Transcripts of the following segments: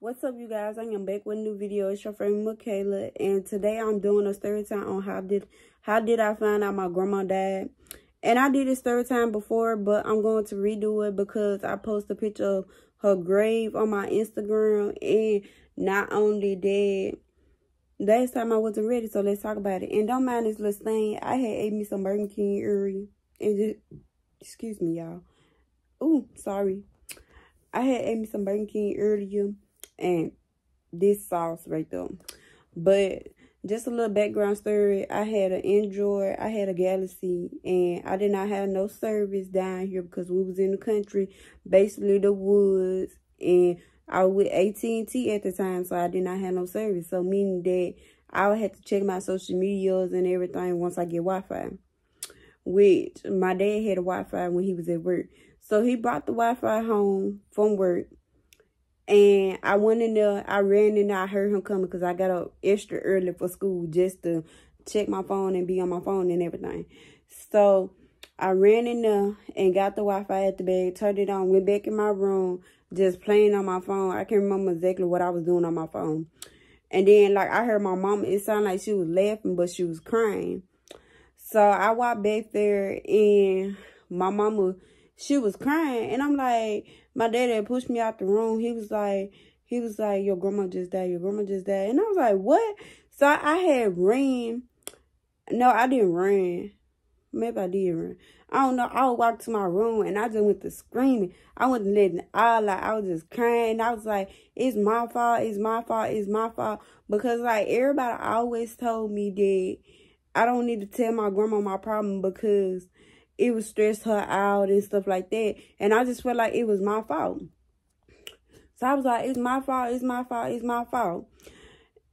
What's up, you guys? I am back with a new video. It's your friend Michaela, and today I'm doing a story time on how did I find out my grandma died. And I did this story time before, but I'm going to redo it because I posted a picture of her grave on my Instagram. And not only that, last time I wasn't ready, so let's talk about it. And don't mind this little thing. I had ate me some Burger King earlier, and just, excuse me, y'all. Ooh, sorry. I had ate me some Burger King earlier. And this sauce right there. But just a little background story. I had an Android, I had a Galaxy, and I did not have no service down here because we was in the country, basically the woods, and I was with AT&T at the time, so I did not have no service. So meaning that I would have to check my social medias and everything once I get Wi-Fi. Which my dad had a Wi-Fi when he was at work. So he brought the Wi-Fi home from work. And I went in there, I ran in there, I heard him coming because I got up extra early for school just to check my phone and be on my phone and everything. So I ran in there and got the Wi-Fi at the bag, turned it on, went back in my room, just playing on my phone. I can't remember exactly what I was doing on my phone. And then, like, I heard my mama, it sounded like she was laughing, but she was crying. So I walked back there and my mama, she was crying. And I'm like, my dad had pushed me out the room. He was like, your grandma just died. Your grandma just died. And I was like, what? So I had ran. No, I didn't run. Maybe I did run. I don't know. I walked to my room and I just went to screaming. I wasn't letting it out. Like, I was just crying. I was like, it's my fault. It's my fault. It's my fault. Because, like, everybody always told me that I don't need to tell my grandma my problem because it would stress her out and stuff like that. And I just felt like it was my fault. So I was like, it's my fault, it's my fault, it's my fault.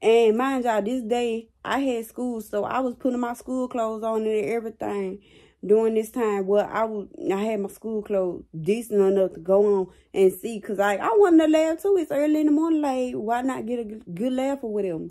And mind y'all, this day, I had school. So I was putting my school clothes on and everything during this time. Well, I had my school clothes decent enough to go on and see. Because I wanted to laugh too. It's early in the morning. Like, why not get a good laugh with them?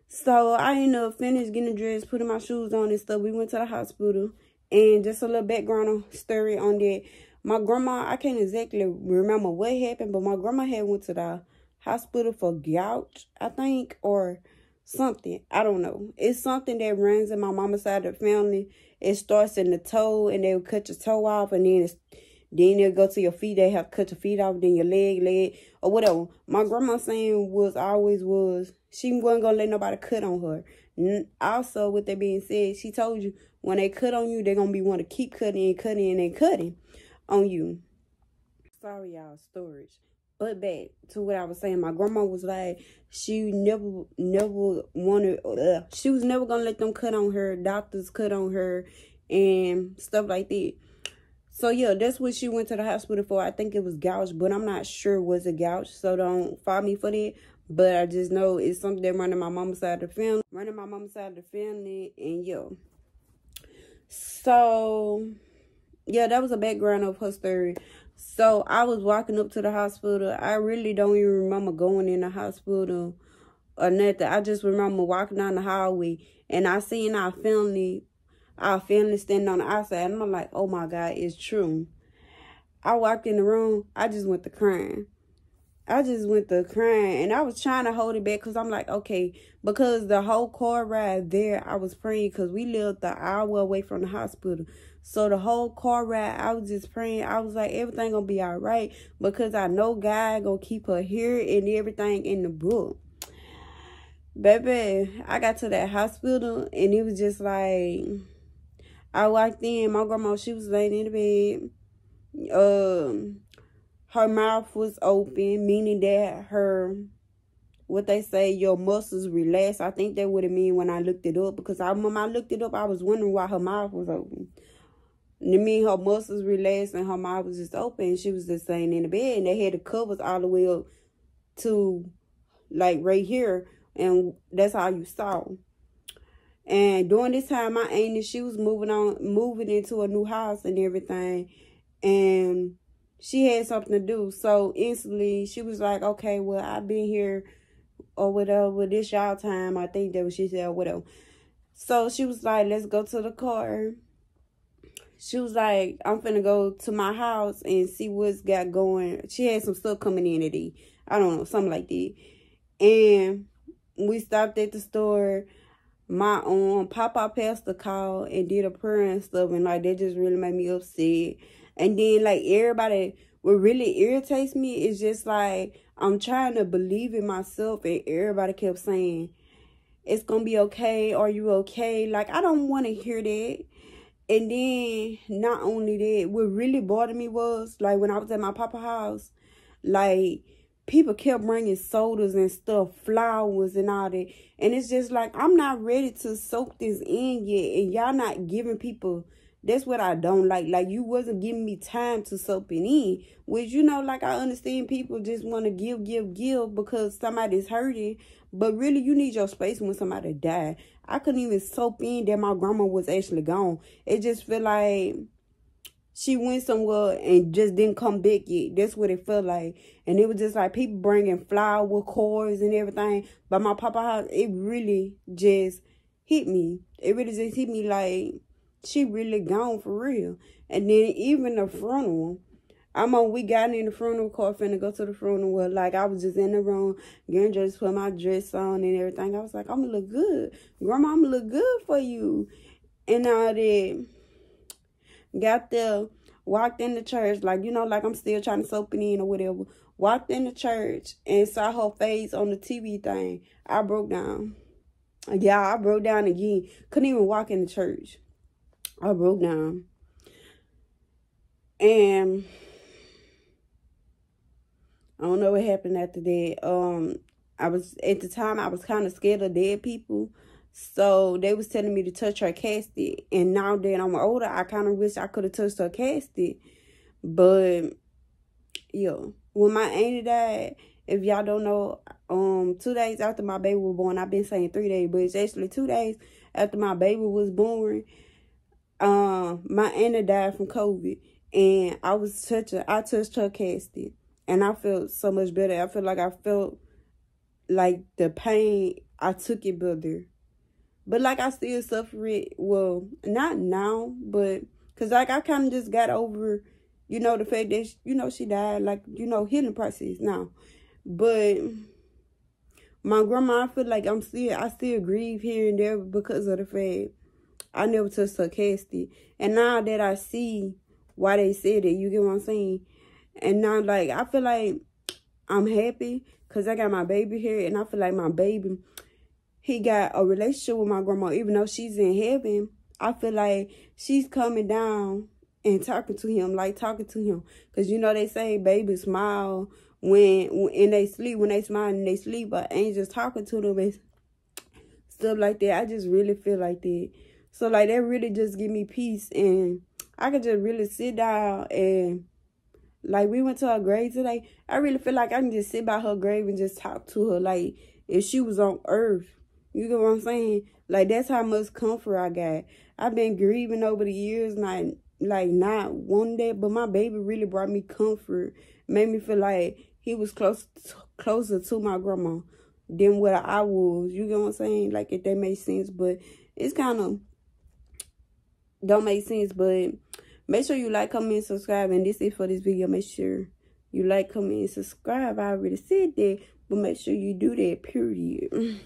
So I ended up finished getting dressed, putting my shoes on and stuff. We went to the hospital. And just a little background story on that. My grandma, I can't exactly remember what happened, but my grandma had went to the hospital for gout, I think, or something. I don't know. It's something that runs in my mama's side of the family. It starts in the toe, and they'll cut your toe off, and then they'll go to your feet. They have to cut your feet off, then your leg, or whatever. My grandma saying was, she wasn't going to let nobody cut on her. Also, with that being said, she told you, when they cut on you, they're going to be want to keep cutting and cutting on you. Sorry, y'all, storage. But back to what I was saying. My grandma was like, she never wanted, she was never going to let them cut on her, doctors cut on her, and stuff like that. So, yeah, that's what she went to the hospital for. I think it was gout, but I'm not sure was it gout, so don't follow me for that. But I just know it's something that running my mama's side of the family, and yeah. So, yeah, that was a background of her story. So, I was walking up to the hospital. I really don't even remember going in the hospital or nothing. I just remember walking down the hallway, and I seen our family standing on the outside. And I'm like, oh, my God, it's true. I walked in the room. I just went to crying. And I was trying to hold it back because I'm like, okay, because the whole car ride there, I was praying because we lived an hour away from the hospital. So the whole car ride, I was just praying. I was like, everything gonna be all right because I know God gonna keep her here and everything in the book. Baby, I got to that hospital and it was just like, I walked in, my grandma, she was laying in the bed. Her mouth was open, meaning that what they say, your muscles relax. I think that would have mean when I looked it up. Because when I looked it up, I was wondering why her mouth was open. And it mean her muscles relaxed and her mouth was just open. She was just laying in the bed. And they had the covers all the way up to, like, right here. And that's how you saw. And during this time, my auntie, she was moving into a new house and everything. And she had something to do. So instantly she was like, okay, well, I've been here or whatever, this y'all time. I think that was she said or whatever. So she was like, let's go to the car. she was like, I'm finna go to my house and see what's got going. She had some stuff coming in today. I don't know, something like that. And we stopped at the store. My Papa pastor called and did a prayer and stuff, and like that just really made me upset. And then like everybody, what really irritates me is just like I'm trying to believe in myself, and everybody kept saying it's gonna be okay. Are you okay? Like, I don't want to hear that. And then not only that, what really bothered me was like when I was at my Papa house, like people kept bringing sodas and stuff, flowers and all that. And it's just like, I'm not ready to soak this in yet. And y'all not giving people, that's what I don't like. Like, you wasn't giving me time to soak it in. Which, you know, like, I understand people just want to give because somebody's hurting. But really, you need your space when somebody died. I couldn't even soak in that my grandma was actually gone. It just felt like she went somewhere and just didn't come back yet. That's what it felt like. And it was just like people bringing flower cords and everything. But my Papa house, it really just hit me. It really just hit me like she really gone for real. And then even the funeral, we got in the funeral car, finna go to the funeral. Well, like, I was just in the room, getting dressed, put my dress on and everything. I was like, I'm gonna look good. Grandma, I'm gonna look good for you. And all that. Got there, walked in the church, like, you know, like I'm still trying to soak it in or whatever. Walked in the church and saw her face on the TV thing. I broke down. Yeah, I broke down again. Couldn't even walk in the church. I broke down. And I don't know what happened after that. At the time, I was kind of scared of dead people. So they was telling me to touch her casket. And now that I'm older, I kind of wish I could have touched her casket. But, yo, when my auntie died, if y'all don't know, 2 days after my baby was born, I've been saying 3 days, but it's actually 2 days after my baby was born, my auntie died from COVID. And I touched her casket. And I felt so much better. I feel like I felt like the pain, I took it better. But, like, I still suffer it. Well, not now, but because, like, I kind of just got over, you know, the fact that, you know, she died. Like, you know, healing process now. But my grandma, I feel like I still grieve here and there because of the fact I never touched her casket. And now that I see why they said it, you get what I'm saying? And now, like, I feel like I'm happy because I got my baby here. And I feel like my baby, he got a relationship with my grandma. Even though she's in heaven, I feel like she's coming down and talking to him. Because, you know, they say babies smile when they sleep. When they smile and they sleep. But angels talking to them and stuff like that. I just really feel like that. So, like, that really just give me peace. And I could just really sit down and, like, we went to her grave today. I really feel like I can just sit by her grave and just talk to her. Like, if she was on earth. You get what I'm saying? Like, that's how much comfort I got. I've been grieving over the years, not one day, but my baby really brought me comfort. Made me feel like he was closer to my grandma than what I was. You get what I'm saying? Like, if that makes sense. But it's kind of don't make sense. But make sure you like, comment, and subscribe. And this is for this video. Make sure you like, comment, and subscribe. I already said that. But make sure you do that, period.